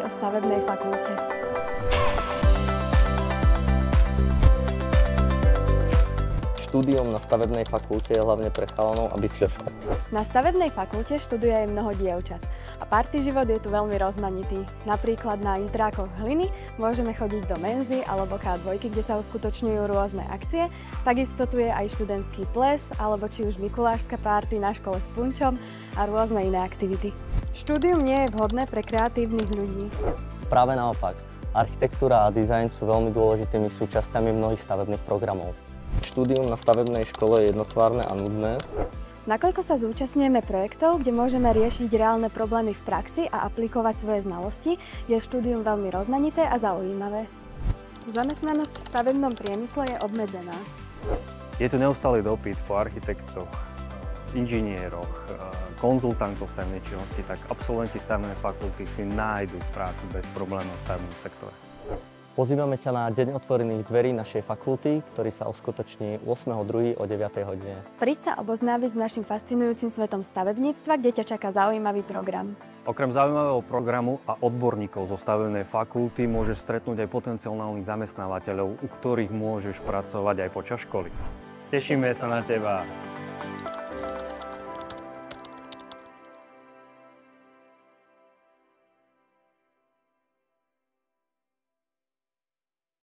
o stavebnej fakulte. Štúdium na stavebnej fakulte je hlavne pre chalanov a bifľošov. Na stavebnej fakulte študuje aj mnoho dievčat a party život je tu veľmi rozmanitý. Napríklad na intrákoch hliny môžeme chodiť do menzy alebo K2, kde sa uskutočňujú rôzne akcie. Takisto tu je aj študentský ples alebo či už mikulášska party na škole s punčom a rôzne iné aktivity. Štúdium nie je vhodné pre kreatívnych ľudí. Práve naopak, architektúra a dizajn sú veľmi dôležitými súčasťami mnohých stavebných programov. Štúdium na stavebnej škole je jednotvárne a nudné. Nakoľko sa zúčastňujeme projektov, kde môžeme riešiť reálne problémy v praxi a aplikovať svoje znalosti, je štúdium veľmi rozmanité a zaujímavé. Zamestnanosť v stavebnom priemysle je obmedzená. Je tu neustály dopyt po architektoch, inžinieroch, konzultantov v stavebnej činnosti, tak absolventi stavebnej fakulty si nájdu prácu bez problémov v stavebnom sektore. Pozývame ťa na Deň otvorených dverí našej fakulty, ktorý sa uskutoční 8.2. o 9. hodine. Príď sa oboznámiť s našim fascinujúcim svetom stavebníctva, kde ťa čaká zaujímavý program. Okrem zaujímavého programu a odborníkov zo stavebnej fakulty môžeš stretnúť aj potenciálnych zamestnávateľov, u ktorých môžeš pracovať aj počas školy. Tešíme sa na teba!